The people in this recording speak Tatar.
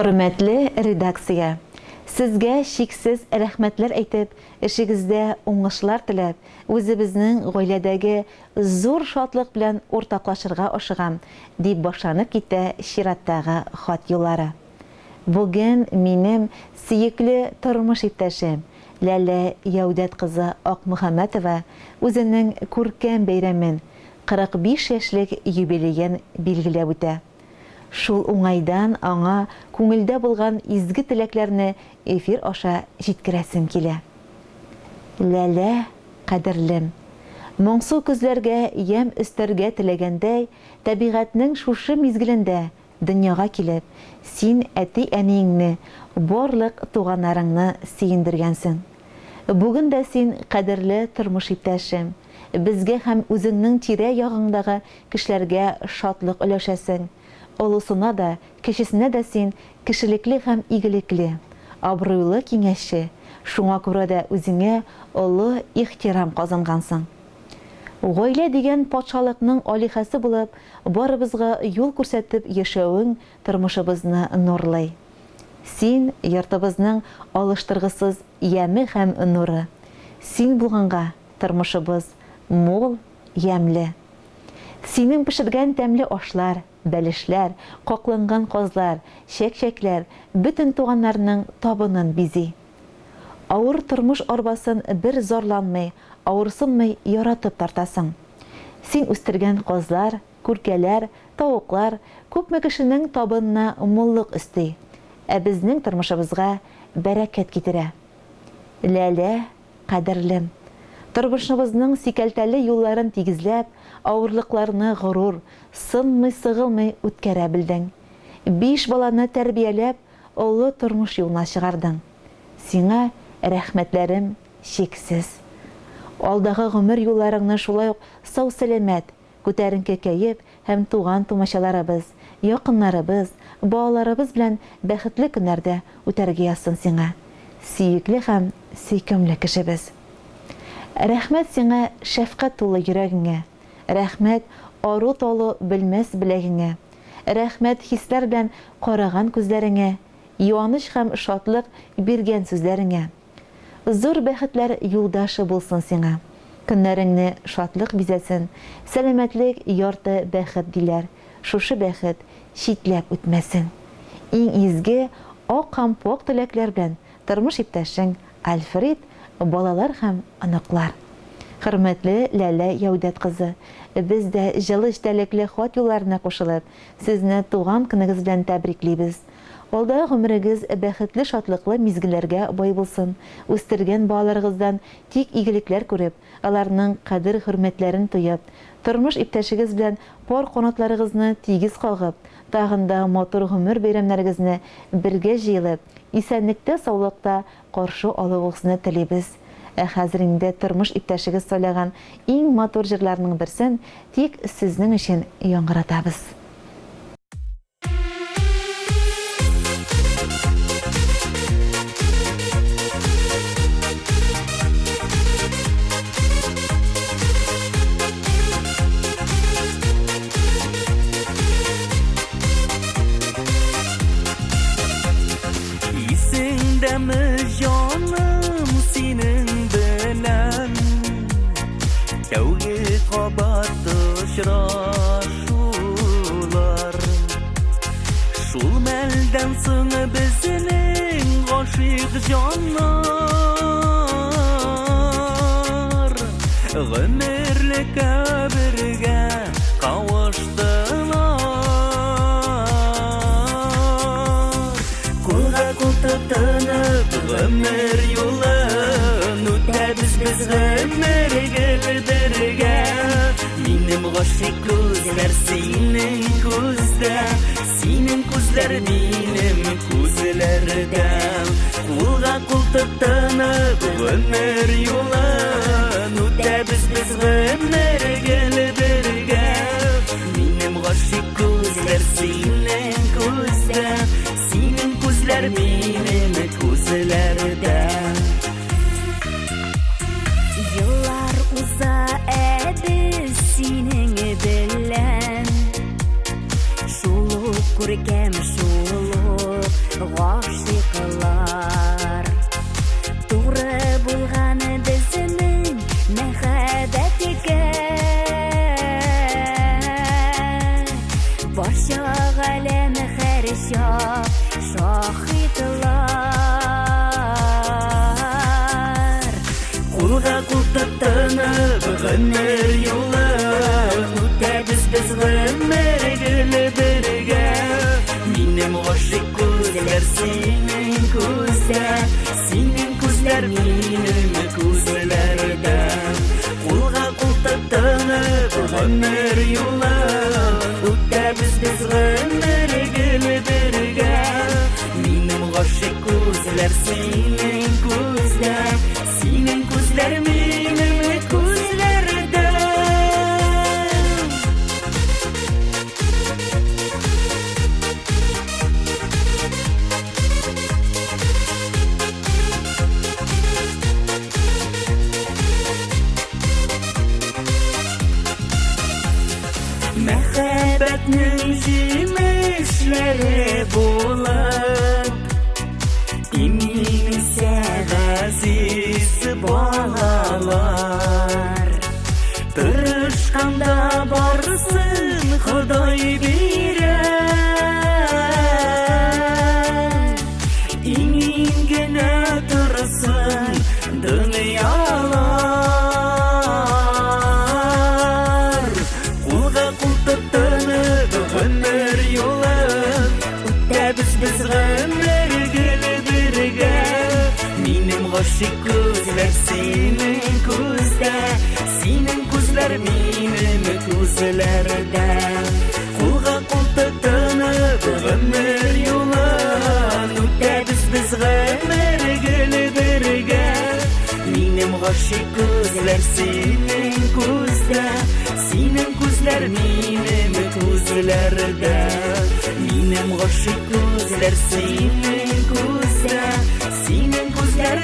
Hürmetli редакция, sizge şiksiz rəhmətlər әйтеп, işigizdə уңышлар тіләп, өзебезнең гаиләдәге зур шатлык белән уртаклашырга ашыгам, дип башланып китә чираттагы хат юллары. Бүген минем сөекле тормыш иптәшем Ләлә Яудәт кызы Акмөхәммәтова үзенең күркәм бәйрәмен 45 яшьлек юбилеен билгеләп үтә. Шул уңайдан аңа күңелдә булган изге теләкләрне эфир аша җиткерәсем килә. Ләлә, кадерлем, моңсу күзләргә ям өстәргә теләгәндәй, табигатьнең шушы мизгелендә дөньяга килеп, син әти-әниеңне, барлык туганнарыңны сөендергәнсең. Бүген дә син кадерле тормыш иптәшем, безгә һәм үзеңнең тирә-ягыңдагы кешеләргә шатлык өләшәсең. Олысына да, кешесенә дә син кешелекле һәм игелекле, абруйлы киңәшче, шуңа күрә дә үзеңә олы ихтирам казангансың. Гаилә дигән патшалыкның алихасы булып, барыбызга юл күрсәтеп яшәүең тормышыбызны нурлый. Син йортыбызның алыштыргысыз яме һәм нуры. Син булганга тормышыбыз мул, ямле. Синең пешергән тәмле ашлар, бәлешләр, какланган казлар, чәк-чәкләр бөтен туганнарның табынын бизи. Авыр тормыш арбасын бер зарланмый, авырсынмый яратып тартасың. Син үстергән казлар, күркәләр, тавыклар күпме кешенең табынына муллык өсти, ә безнең тормышыбызга бәрәкәт китерә. Ләлә, кадерлем, тормышыбызның сикәлтәле юлларын тигезләп, авырлыкларны горур, сынмый-сыгылмый үткәрә белдең. 5 баланы тәрбияләп, олы тормыш юлына чыгардың. Сиңа рәхмәтләрем чиксез. Алдагы гомер юлларыңны шулай ук сау-сәламәт, күтәренке кәеп һәм туган тумачаларыбыз, якыннарыбыз, балаларыбыз белән бәхетле көннәрдә үтәргә язсын сиңа. Сөекле һәм сөйкемле кешебез. Рәхмәт сиңа шәфкать тулы йөрәгеңә. Рәхмәт ару толы белмәс беләгеңә. Рәхмәт хисләр белән караган күзләреңә. Юаныч һәм шатлык биргән сүзләреңә. Зур бәхетләр юлдашы булсын сиңа. Көннәреңне шатлык бизәсен. Сәламәтлек ярты бәхет диләр. Шушы бәхет читләп үтмәсен. Иң изге ак һәм пак теләкләр белән тормыш иптәшең Альфред, балалар һәм аныклар. Хөрмәтле Ләлә Яудәт кызы, без дә җылы эчтәлекле хат юлларына кушылып, сезне туган көнегез белән тәбриклибез. Алда гомерегез бәхетле шатлыклы мизгелләргә бай булсын. Үстергән балаларыгыздан тик игелекләр күреп, аларның кадер-хөрмәтләрен тоеп, тормыш иптәшегез белән пар канатларыгызны тигез кагып, тагында матур гомер бәйрәмнәрегезне бергә җыелып, исәнлектә, саулыкта каршы алуыгызны телибез. Хәзер инде тормыш иптәшегез сөйләгән иң матур җырларның берсен тик сезнең өчен яңгыратабыз. Исеңдәме җаным синең белән тәүге кабат очрашулар. Шул мәлдән соң безнең гашыйк җаннар гомерлеккә бергә кавыштылар. Кулга-кул тотынып гомер юлын үтәбез без гомергә бергә. Минем гашыйк күзләр синең күздә, синең күзләр минем күзләрдә. Кулга-кул тотынып гомер юлын үтәбез без гомергә бергә. Минем гашыйк күзләр синең күздә, синең күзләр минем күзләрдә. Yıllar uza biz senin bilen, şuluk күркәм, шулук тынып гомер юлын үтәбез без гомер гөле бергә минем гашык күзләр синең күздә синең күзләр минем күзләрдә кулга кул тотынып гомер юлын үтәбез без гомер гөле бергә минем гашык күзләр синең күздә синең күзләр минем күзләрдә мәхәббәтнең җимешләре булып иминсә газиз балалар тырышканда барсын Ходай бирә имин генә торсын дөньялар кулга кул тотынып гомер юлын үтәбез без гомер гөле бергә минем гашык күзләр синең күздә синең күзләр минем күзләрдә кулга кул тотынып гомер юлын үтәбез без гомер гөле бергә минем гашык күзләр синең күздә синең күзләр минем күзләрдә минем гашык күзләр синең күздә синең күзләр